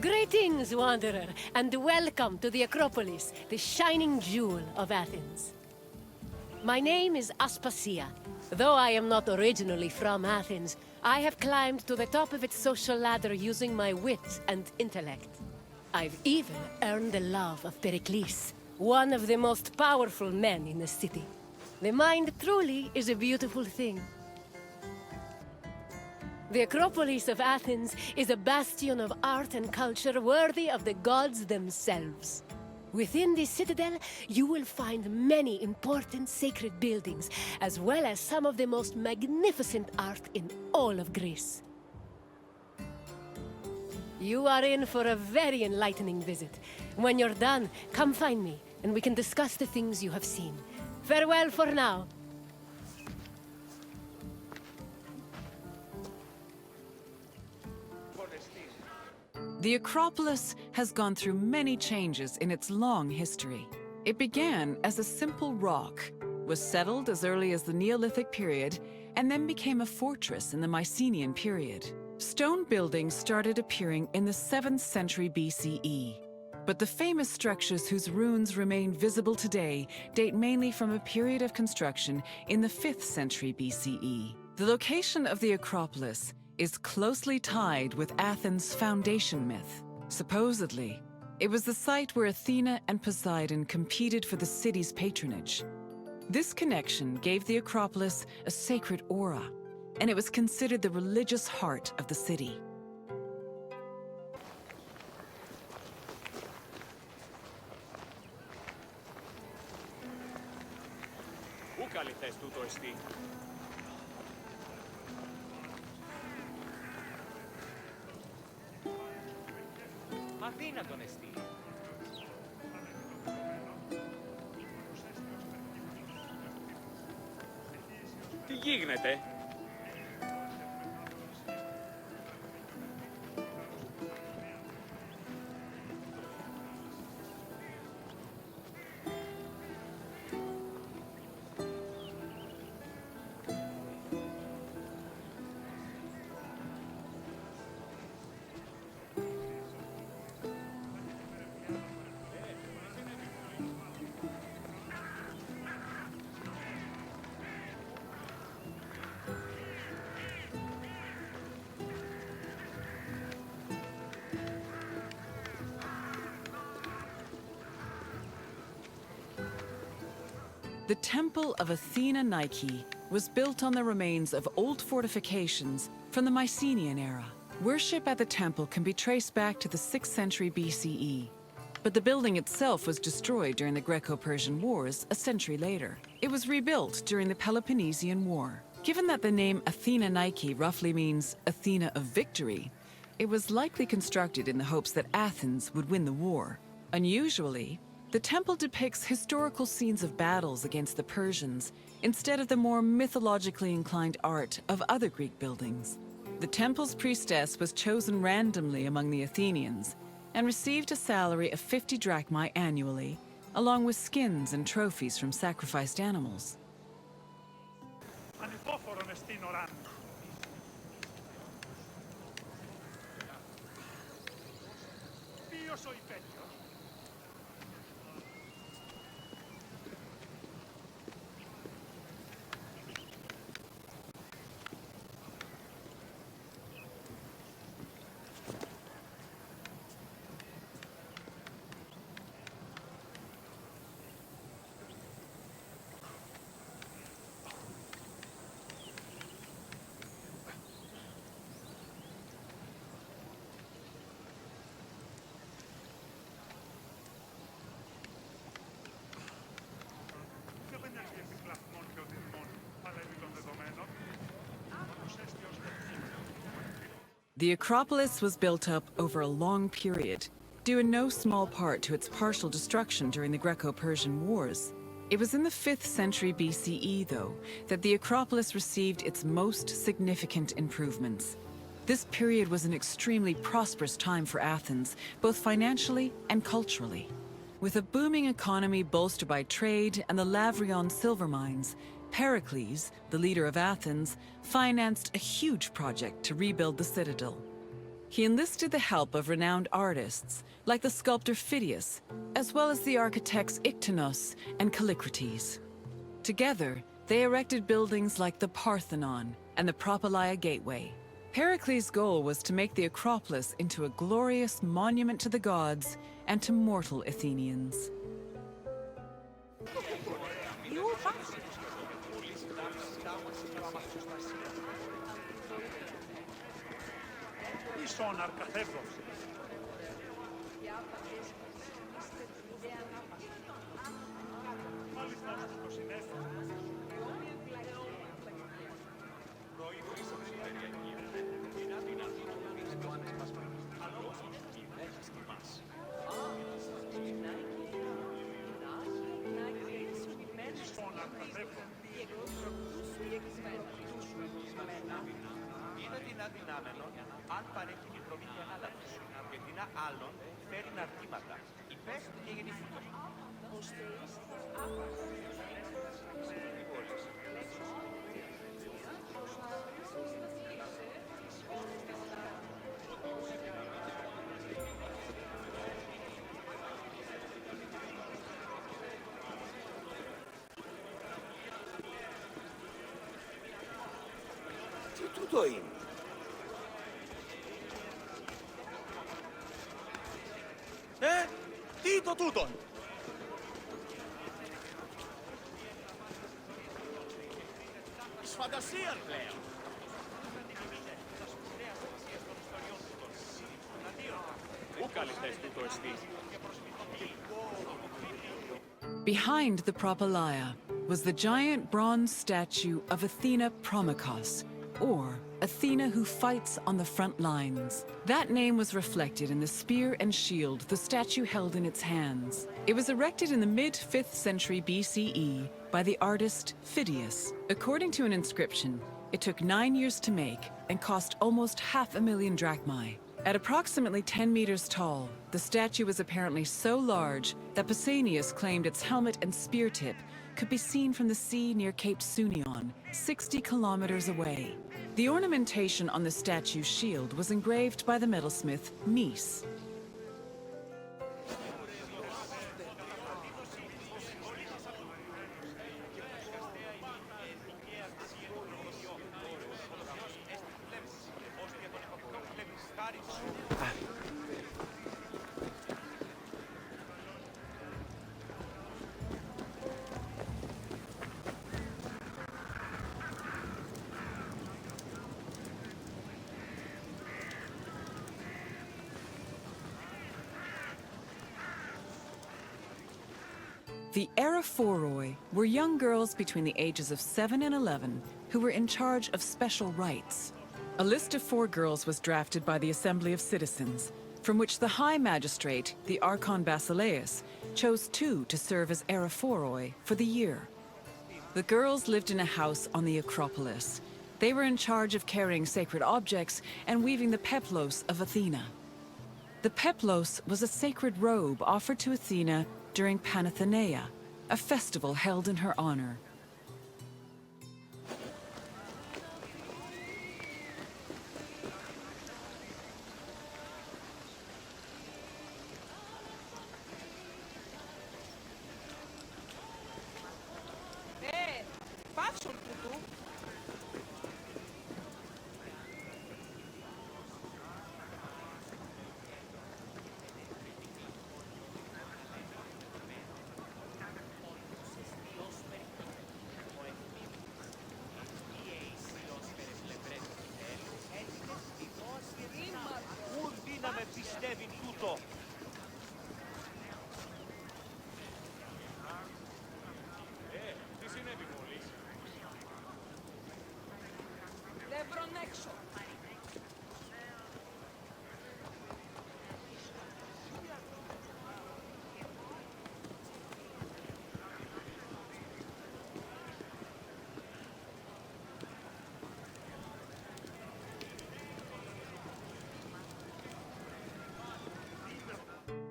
Greetings, wanderer, and welcome to the Acropolis, the shining jewel of Athens. My name is Aspasia. Though I am not originally from Athens, I have climbed to the top of its social ladder using my wit and intellect. I've even earned the love of Pericles, one of the most powerful men in the city. The mind truly is a beautiful thing. The Acropolis of Athens is a bastion of art and culture worthy of the gods themselves. Within this citadel, you will find many important sacred buildings, as well as some of the most magnificent art in all of Greece. You are in for a very enlightening visit. When you're done, come find me, and we can discuss the things you have seen. Farewell for now. The Acropolis has gone through many changes in its long history. It began as a simple rock, was settled as early as the Neolithic period, and then became a fortress in the Mycenaean period. Stone buildings started appearing in the 7th century BCE. But the famous structures whose ruins remain visible today date mainly from a period of construction in the 5th century BCE. The location of the Acropolis is closely tied with Athens' foundation myth. Supposedly, it was the site where Athena and Poseidon competed for the city's patronage. This connection gave the Acropolis a sacred aura, and it was considered the religious heart of the city. Αδύνατον εστί. Τι γίνεται? The Temple of Athena Nike was built on the remains of old fortifications from the Mycenaean era. Worship at the temple can be traced back to the 6th century BCE, but the building itself was destroyed during the Greco-Persian Wars a century later. It was rebuilt during the Peloponnesian War. Given that the name Athena Nike roughly means Athena of victory, it was likely constructed in the hopes that Athens would win the war. Unusually, the temple depicts historical scenes of battles against the Persians instead of the more mythologically inclined art of other Greek buildings. The temple's priestess was chosen randomly among the Athenians and received a salary of 50 drachmae annually, along with skins and trophies from sacrificed animals. The Acropolis was built up over a long period, due in no small part to its partial destruction during the Greco-Persian Wars. It was in the 5th century BCE, though, that the Acropolis received its most significant improvements. This period was an extremely prosperous time for Athens, both financially and culturally. With a booming economy bolstered by trade and the Lavrion silver mines, Pericles, the leader of Athens, financed a huge project to rebuild the citadel. He enlisted the help of renowned artists, like the sculptor Phidias, as well as the architects Iktinos and Callicrates. Together, they erected buildings like the Parthenon and the Propylaea Gateway. Pericles' goal was to make the Acropolis into a glorious monument to the gods and to mortal Athenians. Είναι την αδυνάμενον αν παρέχει την προμήθεια ανάλαβης και την άλλον φέρει ναρτήματα. Υπές και γεννηθήκος. Τι τούτο είναι? Τι το τούτον? Εις φαντασίαν πλέον. Πού καλυφθές τούτο εστί? Behind the Propylaea was the giant bronze statue of Athena Promachos, or Athena who fights on the front lines. That name was reflected in the spear and shield the statue held in its hands. It was erected in the mid-5th century BCE by the artist Phidias. According to an inscription, it took 9 years to make and cost almost 500,000 drachmae. At approximately 10 meters tall, the statue was apparently so large that Pausanias claimed its helmet and spear tip could be seen from the sea near Cape Sunion, 60 kilometers away. The ornamentation on the statue's shield was engraved by the metalsmith Mies. The Acropolis were young girls between the ages of 7 and 11 who were in charge of special rites. A list of 4 girls was drafted by the Assembly of Citizens, from which the High Magistrate, the Archon Basileus, chose 2 to serve as Acropolis for the year. The girls lived in a house on the Acropolis. They were in charge of carrying sacred objects and weaving the peplos of Athena. The peplos was a sacred robe offered to Athena during Panathenaea, a festival held in her honor.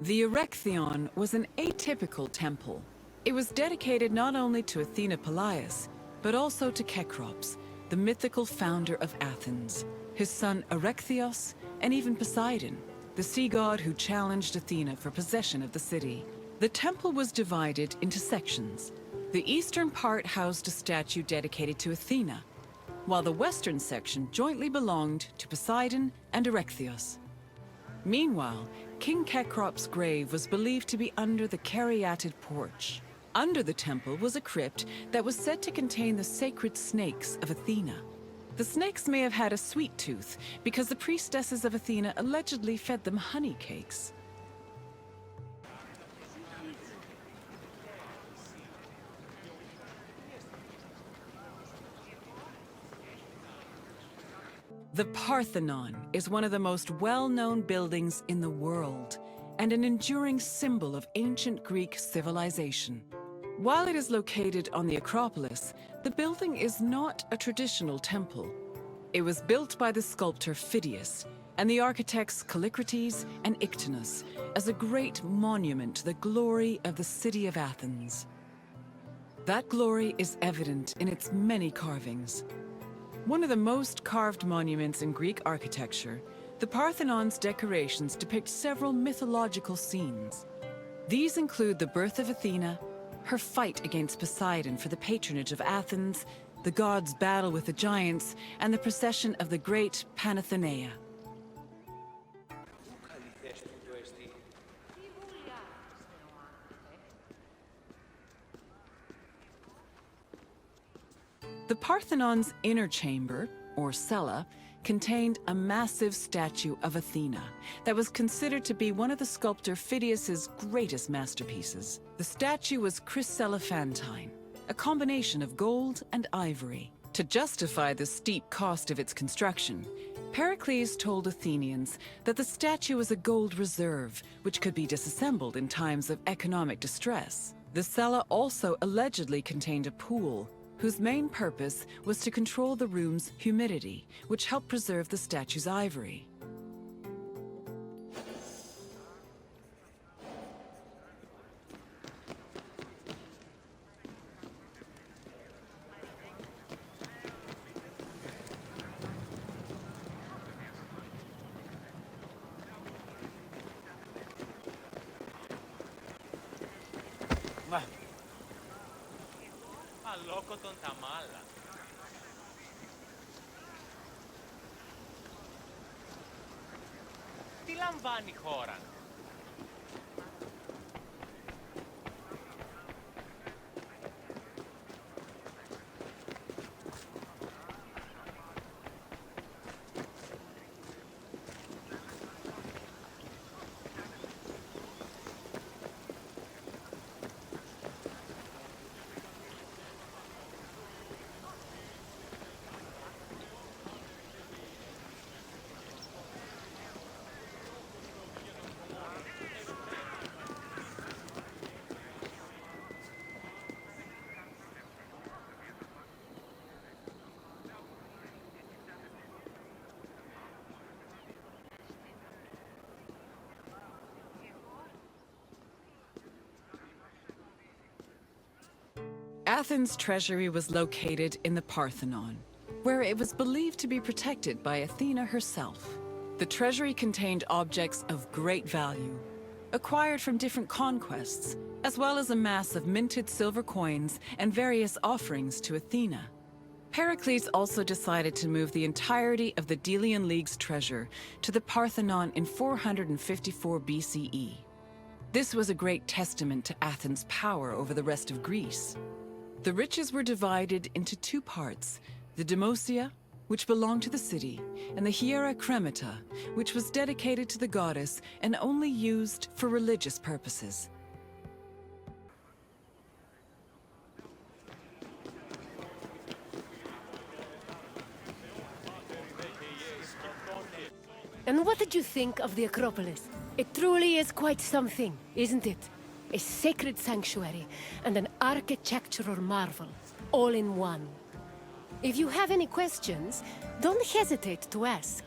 The Erechtheion was an atypical temple. It was dedicated not only to Athena Polias, but also to Cecrops, the mythical founder of Athens. His son Erechtheos and even Poseidon, the sea god who challenged Athena for possession of the city. The temple was divided into sections. The eastern part housed a statue dedicated to Athena, while the western section jointly belonged to Poseidon and Erechtheus. Meanwhile, King Cecrop's grave was believed to be under the caryatid porch. Under the temple was a crypt that was said to contain the sacred snakes of Athena. The snakes may have had a sweet tooth because the priestesses of Athena allegedly fed them honey cakes. The Parthenon is one of the most well-known buildings in the world and an enduring symbol of ancient Greek civilization. While it is located on the Acropolis, the building is not a traditional temple. It was built by the sculptor Phidias and the architects Callicrates and Ictinus as a great monument to the glory of the city of Athens. That glory is evident in its many carvings. One of the most carved monuments in Greek architecture, the Parthenon's decorations depict several mythological scenes. These include the birth of Athena, her fight against Poseidon for the patronage of Athens, the gods' battle with the giants, and the procession of the great Panathenaea. The Parthenon's inner chamber, or cella, contained a massive statue of Athena that was considered to be one of the sculptor Phidias's greatest masterpieces. The statue was chryselephantine, a combination of gold and ivory. To justify the steep cost of its construction, Pericles told Athenians that the statue was a gold reserve, which could be disassembled in times of economic distress. The cella also allegedly contained a pool, whose main purpose was to control the room's humidity, which helped preserve the statue's ivory. Αλόκοτον τα μάλα. Τι λαμβάνει η χώρα? Athens' treasury was located in the Parthenon, where it was believed to be protected by Athena herself. The treasury contained objects of great value, acquired from different conquests, as well as a mass of minted silver coins and various offerings to Athena. Pericles also decided to move the entirety of the Delian League's treasure to the Parthenon in 454 BCE. This was a great testament to Athens' power over the rest of Greece. The riches were divided into two parts, the Demosia, which belonged to the city, and the Hiera Cremata, which was dedicated to the goddess and only used for religious purposes. And what did you think of the Acropolis? It truly is quite something, isn't it? A sacred sanctuary and an architectural marvel, all in one. If you have any questions, don't hesitate to ask.